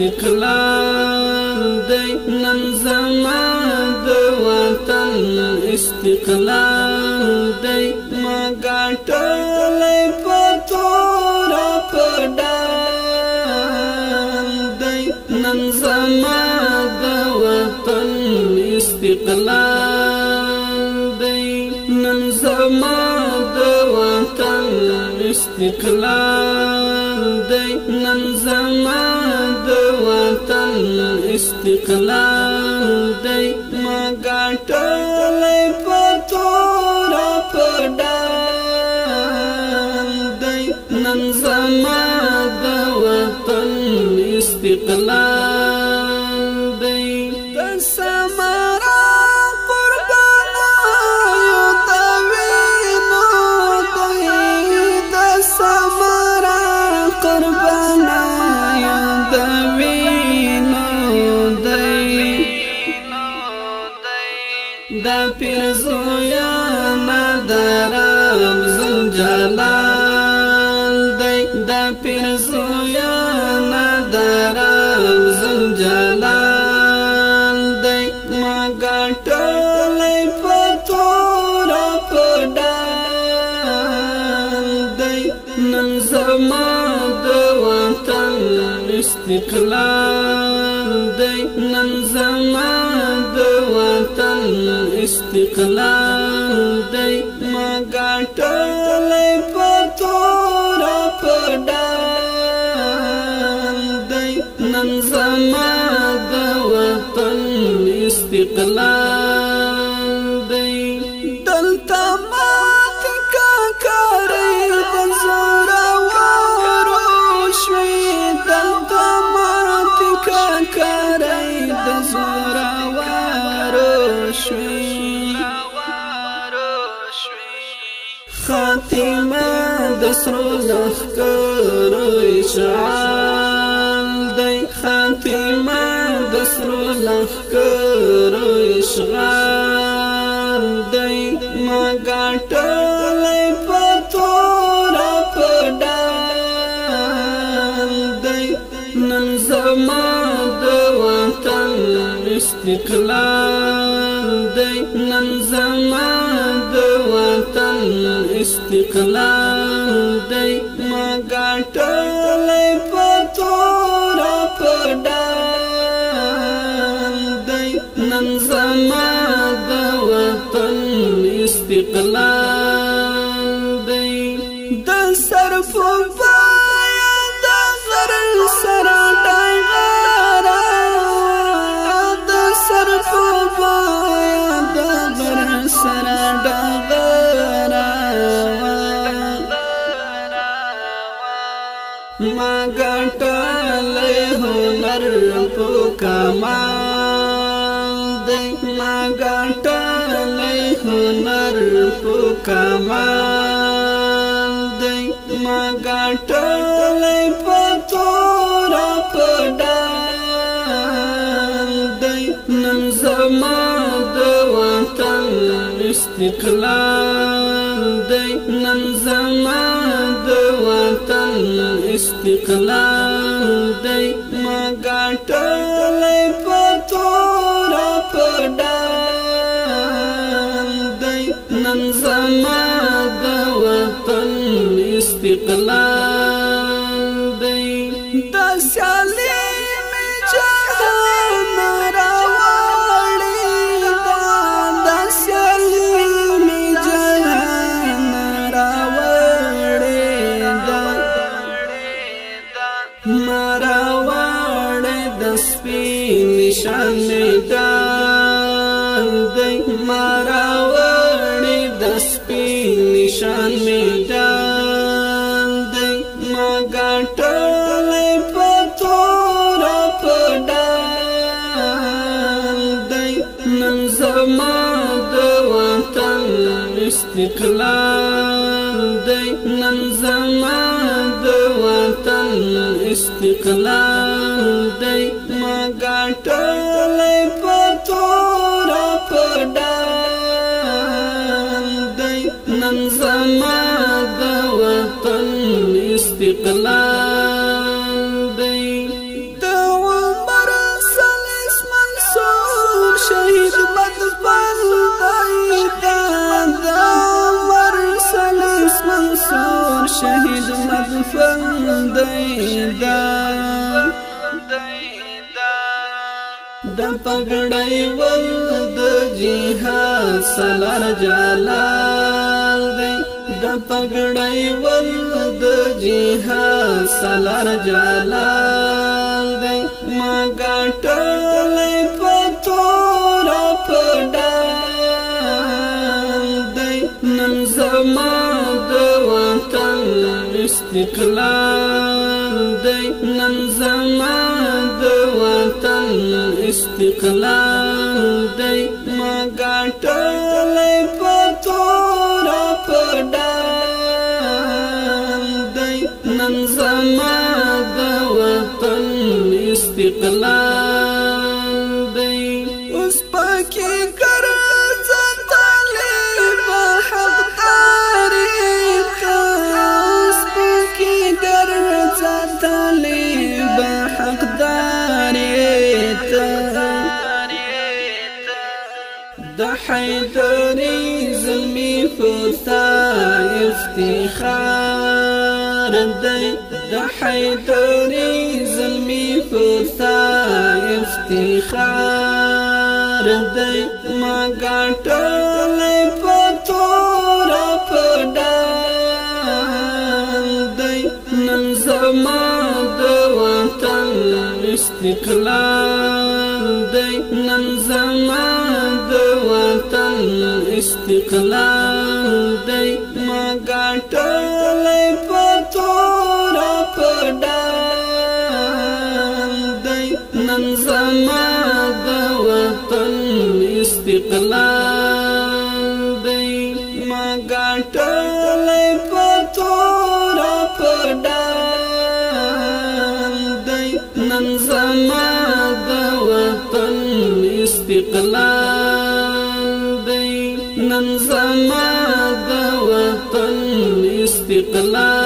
استقلال دی نن زما د وطن استقلال دی ما ګټلې په تور په ډال دی نن زما د وطن استقلال دی نن زما د وطن استقلال دی نن زما د وطن استقلال دی ما ګټلې په تور په ډال دی نن زما د وطن استقلال دی د سمرا قربانایو د وینو دی د سمرا قربانایو د وینو دی د پیر زویانا د رب ذوالجلال دی د پیر زویانا د رب ذوالجلال دی ما ګټلې په تور په ډال دی نن زما د وطن استقلال دی نن زما د وطن استقلال دی ما ګټلې په تور په ډال دی نن زما د وطن استقلال دی دلته مات کاکړۍ د زورورو شوې دلته مات کاکړۍ د زورورو شوې خاتمه د سرو لښکرو اشعال دی خاتمه د سرو لښکرو اشعال دی ما ګټلې په تور په ډال دی نن زما د وطن استقلال دی نن زما د وطن استقلال دی ما ګټلې په تور په ډال دی نن زما د وطن استقلال دی د سر په پایا د غر سره ډایغرا د سر په پایا د غر سره ډایغرا ما ګټلې هنر په کمال دی ما ګټلې هنر په کمال دی ما ګټلې په تور په ډال دی نن زما د وطن استقلال دی نن زما د وطن استقلال دی ما ګټلې په تور په ډال دی نن زما د وطن استقلال دی د سیالي مې جهان راوړی د سیالي مې جهان راوړی مراوړې د سپین نشان میدان دی مراوړې د سپین نشان میدان دی ما ګټلې په تور په ډال دی نن زما د وطن استقلال دی نن زما د وطن استقلال دی ما ګټلې په تور په ډال دی نن زما د وطن استقلال دی فندیدا د پګړای ول د جهاد سلار جلال دی د پګړای ول د جهاد سلار جلال دی ما ګټلې پتور پډال دی نن زما د وطن استقلال دی نن زما د وطن استقلال دی ما ګټلې پتور پډال دی نن زما د وطن استقلال دی اوس پکې ګرځ طالب حقدار اوس پکې ګرځ طالب حقدار د حیدری زلمی فتا افتخار دی د حیدری زلمی فتا افتخار دی ما ګټلې پتور پډال دی نن زما د وطن استقلال دی نن زما د وطن استقلال دی ما ګټلې پتور پډال دی نن زما د وطن استقلال دی ما ګټلې پتور پډال دی نن زما د وطن استقلال دی نن زما د وطن استقلال